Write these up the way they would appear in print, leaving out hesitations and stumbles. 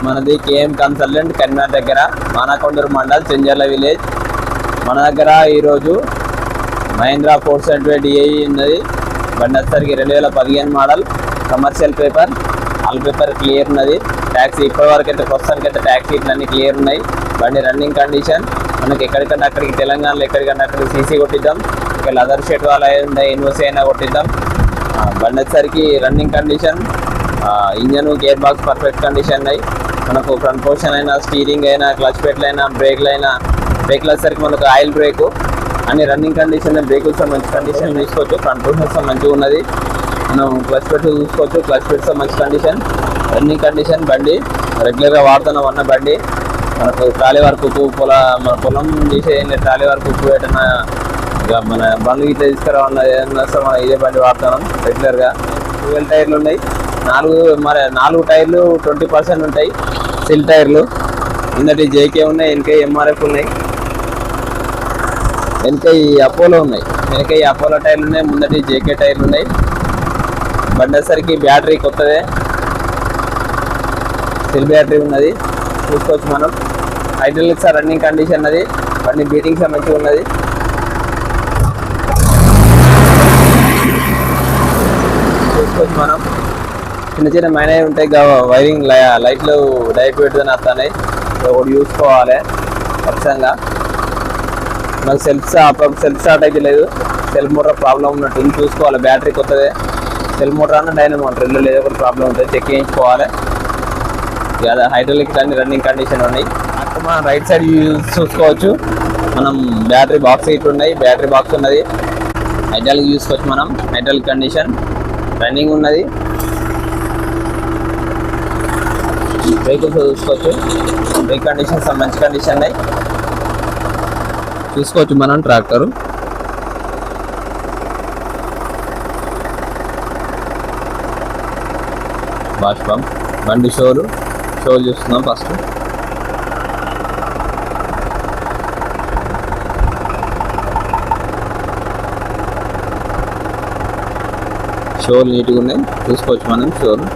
మనది KM consultant Karimnagar దగ్గర Manakondur mandal చెంజర్ల village. మన దగ్గర ఈరోజు మహీంద్రా 475 డిఐ ఉన్నది. బండి వచ్చేసరికి 2015 model, commercial paper, all paper clear ఉన్నది. ట్యాక్సీ ఇప్పటివరకు అయితే ప్రస్తుతానికి అయితే ట్యాక్సీలు అన్నీ క్లియర్ ఉన్నాయి. బండి రన్నింగ్ కండిషన్. మనకి ఎక్కడికన్నా అక్కడికి తెలంగాణలో ఎక్కడికన్నా అక్కడికి సీసీ కొట్టిద్దాం. ఇక లెదర్ షీట్ వాళ్ళ ఎన్ఓసి అయినా కొట్టిద్దాం. బండి వచ్చేసరికి running condition, engine gear box perfect condition ఉన్నాయి. మనకు ఫ్రంట్ పొజిషన్ అయినా, స్టీరింగ్ అయినా, క్లచ్ పెట్లు అయినా, బ్రేక్లు అయినా, బ్రేక్లు వచ్చేసరికి మనకు ఆయిల్ బ్రేకు అన్ని రన్నింగ్ కండిషన్. బ్రేకులతో మంచి కండిషన్ తీసుకోవచ్చు. ఫ్రంట్ పొజిషన్ మంచిగా ఉన్నది. మనం క్లచ్ పెట్స్ చూసుకోవచ్చు. క్లచ్ పెట్స్ మంచి కండిషన్, రన్నింగ్ కండిషన్. బండి రెగ్యులర్గా వాడుతున్నాం అన్న బండి. మనకు ట్రాలీ వర్క్ మన పొలం చేసే ట్రాలీ వర్క్ ఏదైనా ఇక మన బండ్లు ఇట్లా తీసుకురావాలన్నా ఏదైనా వస్తే మనం ఇదే బండి వాడుతున్నాం రెగ్యులర్గా. 12 టైర్లు ఉన్నాయి. 4 టైర్లు 20% ఉంటాయి. సిల్ టైర్లు. కిందటి జేకే ఉన్నాయి, వెనక ఎంఆర్ఎఫ్ ఉన్నాయి, వెనక ఈ అపోలో ఉన్నాయి. వెనక ఈ అపోలో టైర్లు ఉన్నాయి, ముందటి జేకే టైర్లు ఉన్నాయి. బండి వచ్చేసరికి బ్యాటరీ కొత్తదే, సిల్ బ్యాటరీ ఉన్నది చూసుకోవచ్చు మనం. హైడ్రాలిక్స్ రన్నింగ్ కండిషన్ అది. బండి బీటింగ్స్ మంచిగా ఉన్నది. చూసుకోవచ్చు మనం. చిన్న చిన్న మైనవి ఉంటాయి, వైరింగ్ లైట్లు డైరెక్ట్ పెట్టుదని వస్తున్నాయి. ఒకటి చూసుకోవాలి ఖచ్చితంగా. మనకు సెల్ఫ్ స్టార్ట్ అయితే లేదు. సెల్ఫ్ మోటార్ ప్రాబ్లం ఉన్నట్టు చూసుకోవాలి. బ్యాటరీ కొత్తదే. సెల్ఫ్ మోటార్ అన్న డైనమో మోటార్ రెండు లేదు, ఒకటి ప్రాబ్లం ఉంటుంది, చెక్ చేయించుకోవాలి. ఇక హైడ్రాలిక్స్ అన్ని రన్నింగ్ కండిషన్ ఉన్నాయి. అక్కడ మనం రైట్ సైడ్ చూసుకోవచ్చు. మనం బ్యాటరీ బాక్స్ ఇటు ఉన్నాయి, బ్యాటరీ బాక్స్ ఉన్నది. హైడ్రాలిక్ చూసుకోవచ్చు మనం. హైడ్రాలిక్ కండిషన్ రన్నింగ్ ఉన్నది. వెహికల్స్ చూసుకోవచ్చు. బ్రేక్ కండిషన్స్ మంచి కండిషన్ ఉన్నాయి చూసుకోవచ్చు మనం. ట్రాక్టరు బాష్పం. బండి షోలు చూస్తున్నాం ఫస్ట్. షోలు నీట్గా ఉన్నాయి చూసుకోవచ్చు మనం. షోలు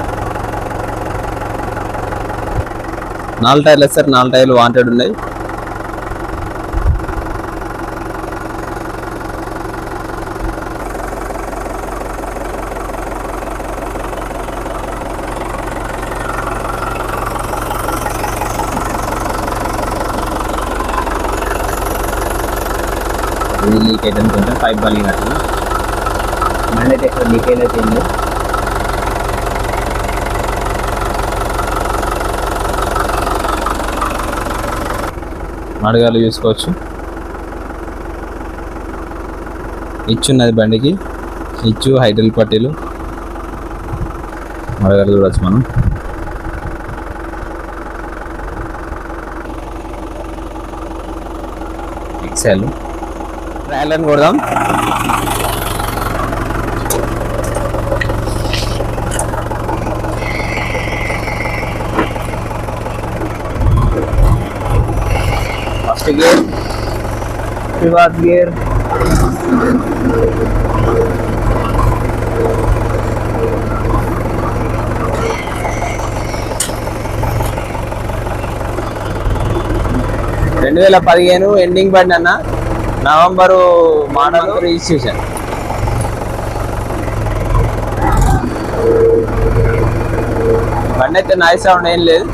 4 టైర్లు సార్. 4 టైర్లు వాంటెడ్ ఉన్నాయి. ఇది లీక్ అయితే అనుకుంటే పైప్ బలిగినట్టు. మళ్ళీ అయితే ఎక్కడ లీక్ అయితే మడగాలు చూసుకోవచ్చు. ఇచ్చున్నది బండికి. ఇచ్చు హైడ్రల్ పట్టీలు మడగాలు చూడవచ్చు మనం. ఎక్సెల్ ట్రయల్ అని కొడదాం. First gear, reverse gear, ending బండి అన్న. November model registration. బండి అయితే నాయిస్ సౌండ్ ఏం లేదు.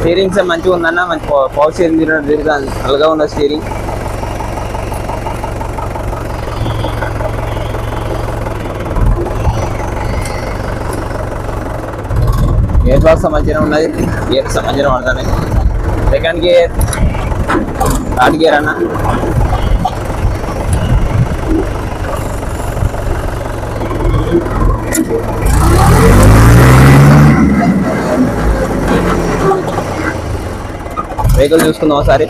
స్టీరింగ్ మంచిగా ఉందన్న. మంచి పవర్ స్టీరింగ్ తిరుగుతుంది. అలాగా ఉన్న స్టీరింగ్. గేర్ బాక్స్ మంచిగా ఉన్నది. గేర్ మంచిగా పడుతుంది. సెకండ్ గేర్, థర్డ్ గేర్ అన్న. వెహికల్ చూసుకుందాం ఒకసారి.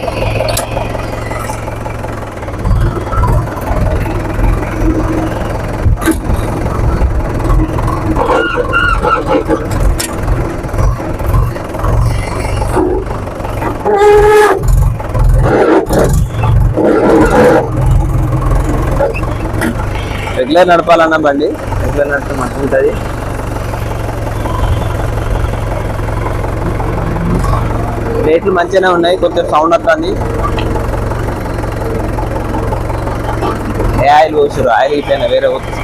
రెగ్యులర్ నడపాలన్న బండి. రెగ్యులర్ నడిపితే మంచిగా ఉంటుంది. రేట్లు మంచిగానే ఉన్నాయి, కొంచెం సౌండ్ వస్తుంది. ఏ ఆయిల్ పోసారు? ఆయిల్ ఇట్లయినా వేరే పోతుంది.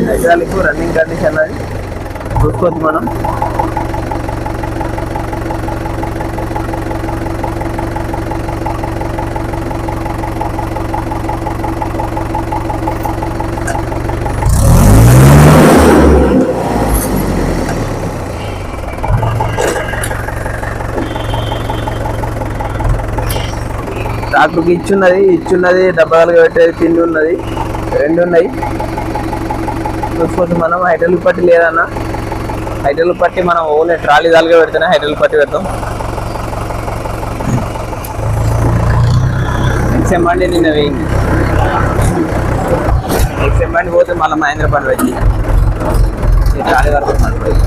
హైడ్రాలిక్ రన్నింగ్ కండిషన్ అది చూసుకోవచ్చు మనం. ట్రాక్టర్కి ఇచ్చున్నది డబ్బాలుగా పెట్టేది పిండి ఉన్నది, రెండు ఉన్నాయి చూసుకోవచ్చు మనం. హైడ్రాలిక్ పట్టి లేదన్న, హైడ్రాలిక్ పట్టి మనం ఓన్లీ ట్రాలీ దాలుగా పెడితేనే హైడ్రాలిక్ పట్టి పెడతాం. ఎక్స్ఎం బండి నిన్న వేయింది, ఎక్స్ఎం బండి పోతే మళ్ళీ మహేంద్ర బండి వచ్చి ట్రాలీ వరకు పడిపోయి.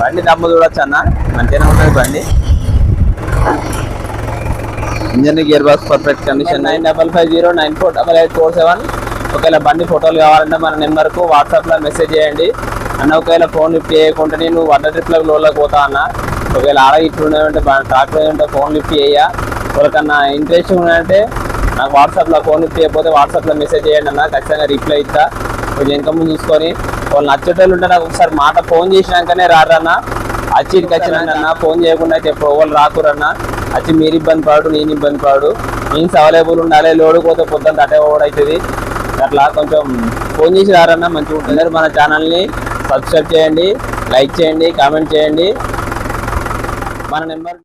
బండి దమ్ము చూడొచ్చు అన్న, మంచిగానే ఉంటుంది బండి. Engine gear box perfect condition. 9550948847. ఒకవేళ బండి ఫోటోలు కావాలంటే మన నెంబర్కు వాట్సాప్లో మెసేజ్ చేయండి అన్న. ఒకవేళ ఫోన్ లిఫ్ట్ చేయకుంటే నేను 100 ట్రిప్లకు లోన్లోకి పోతా అన్న. ఒకవేళ ఆడ ఇట్లుండే ట్రాక్టర్ ఉంటే ఫోన్ లిఫ్ట్ చేయ. ఎవరికన్నా ఇంట్రెస్ట్ ఉందంటే నాకు వాట్సాప్లో ఫోన్ లిఫ్ట్ చేయకపోతే వాట్సాప్లో మెసేజ్ చేయండి అన్న, ఖచ్చితంగా రిప్లై ఇస్తా. కొంచెం ఇన్కమ్ చూసుకొని వాళ్ళు నచ్చేటోళ్ళు ఉంటే నాకు ఒకసారి మాట ఫోన్ చేసినాకనే రారన్న. అచ్చిడికి వచ్చినాకన్నా ఫోన్ చేయకుండా అయితే ఎప్పుడు వాళ్ళు రాకురన్నా. వచ్చి మీరు ఇబ్బంది పడు, నేను ఇబ్బంది పడు. మీన్స్ అవైలబుల్ ఉండాలి, లోడు పోతే పొద్దున్న అటే అవుతుంది. అట్లా కొంచెం ఫోన్ చేసి రారన్నా, మంచిగా ఉంటుంది. మన ఛానల్ని సబ్స్క్రైబ్ చేయండి, లైక్ చేయండి, కామెంట్ చేయండి. మన నెంబర్